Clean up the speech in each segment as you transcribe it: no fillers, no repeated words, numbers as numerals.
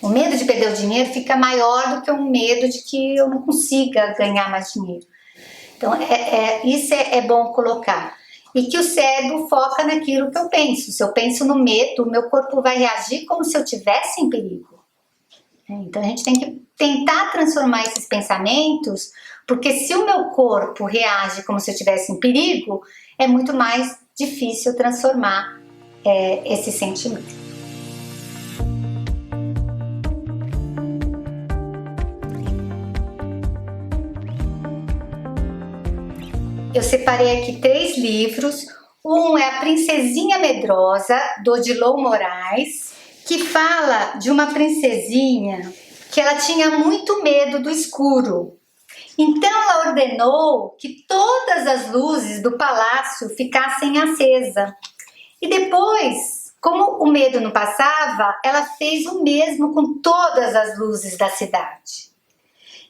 O medo de perder o dinheiro fica maior do que o medo de que eu não consiga ganhar mais dinheiro. Então, isso é bom colocar. E que o cérebro foca naquilo que eu penso. Se eu penso no medo, o meu corpo vai reagir como se eu estivesse em perigo. Então, a gente tem que tentar transformar esses pensamentos, porque se o meu corpo reage como se eu estivesse em perigo, é muito mais difícil transformar esse sentimento. Eu separei aqui 3 livros. Um é A Princesinha Medrosa, do Odilon Moraes, que fala de uma princesinha que ela tinha muito medo do escuro. Então ela ordenou que todas as luzes do palácio ficassem acesas. E depois, como o medo não passava, ela fez o mesmo com todas as luzes da cidade.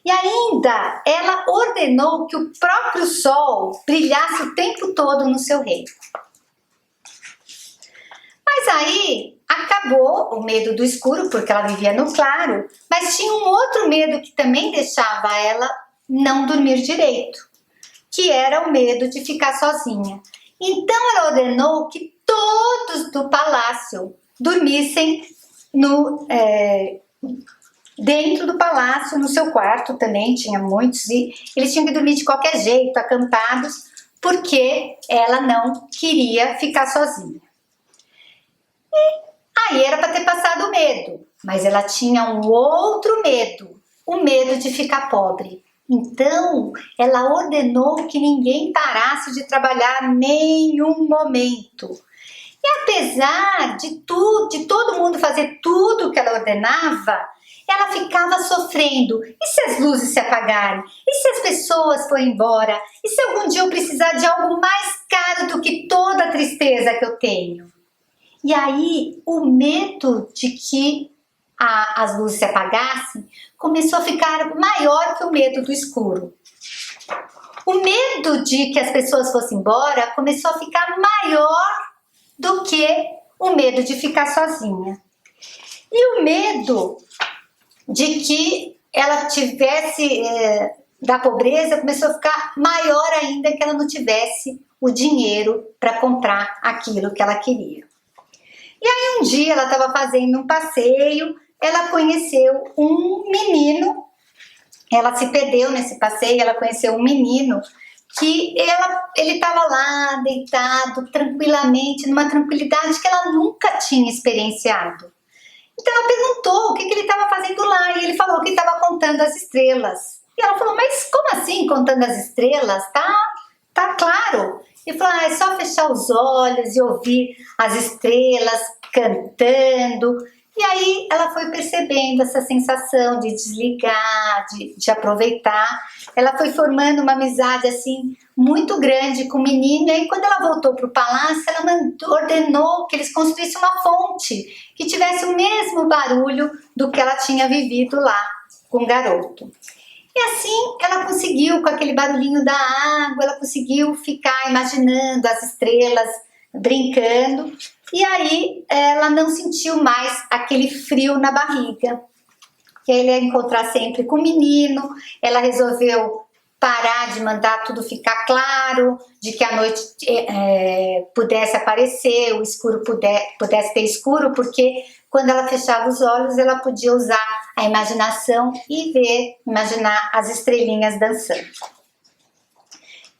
E ainda ela ordenou que o próprio sol brilhasse o tempo todo no seu reino. Mas aí acabou o medo do escuro, porque ela vivia no claro, mas tinha um outro medo que também deixava ela não dormir direito, que era o medo de ficar sozinha. Então ela ordenou que todos do palácio dormissem dentro do palácio, no seu quarto também, tinha muitos, e eles tinham que dormir de qualquer jeito, acampados, porque ela não queria ficar sozinha. E aí era para ter passado o medo, mas ela tinha um outro medo, o medo de ficar pobre. Então, ela ordenou que ninguém parasse de trabalhar nenhum momento. E apesar de todo mundo fazer tudo que ela ordenava, ela ficava sofrendo. E se as luzes se apagarem? E se as pessoas forem embora? E se algum dia eu precisar de algo mais caro do que toda a tristeza que eu tenho? E aí, o medo de que as luzes se apagassem começou a ficar maior que o medo do escuro. O medo de que as pessoas fossem embora começou a ficar maior do que o medo de ficar sozinha. E o medo de que ela tivesse da pobreza começou a ficar maior ainda, que ela não tivesse o dinheiro para comprar aquilo que ela queria. E aí um dia ela estava fazendo um passeio, ela conheceu um menino, ela se perdeu nesse passeio, ela conheceu um menino que ele estava lá deitado tranquilamente, numa tranquilidade que ela nunca tinha experienciado. Então ela perguntou o que ele estava fazendo lá, e ele falou que estava contando as estrelas. E ela falou, mas como assim contando as estrelas? Tá claro. Ele falou, é só fechar os olhos e ouvir as estrelas cantando. E aí ela foi percebendo essa sensação de desligar, de aproveitar. Ela foi formando uma amizade assim muito grande com o menino. E aí quando ela voltou para o palácio, ela ordenou que eles construíssem uma fonte que tivesse o mesmo barulho do que ela tinha vivido lá com o garoto. E assim ela conseguiu, com aquele barulhinho da água, ela conseguiu ficar imaginando as estrelas brincando. E aí ela não sentiu mais aquele frio na barriga. Ele ia encontrar sempre com o menino, ela resolveu parar de mandar tudo ficar claro, de que a noite pudesse aparecer, o escuro pudesse ter escuro, porque quando ela fechava os olhos, ela podia usar a imaginação e imaginar as estrelinhas dançando.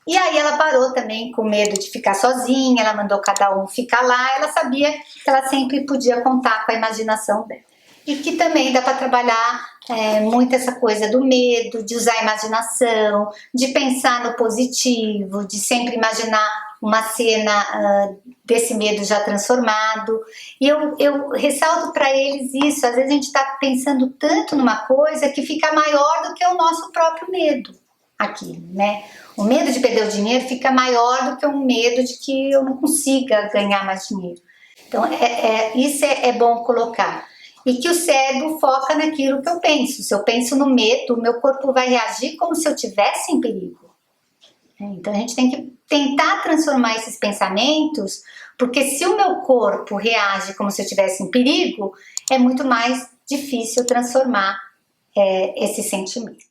E aí ela parou também com medo de ficar sozinha, ela mandou cada um ficar lá, ela sabia que ela sempre podia contar com a imaginação dela. E que também dá para trabalhar muito essa coisa do medo, de usar a imaginação, de pensar no positivo, de sempre imaginar uma cena desse medo já transformado. E eu ressalto para eles isso, às vezes a gente está pensando tanto numa coisa que fica maior do que o nosso próprio medo aqui, né? O medo de perder o dinheiro fica maior do que o medo de que eu não consiga ganhar mais dinheiro. Então, isso é bom colocar. E que o cérebro foca naquilo que eu penso. Se eu penso no medo, o meu corpo vai reagir como se eu estivesse em perigo. Então, a gente tem que tentar transformar esses pensamentos, porque se o meu corpo reage como se eu estivesse em perigo, é muito mais difícil transformar esse sentimento.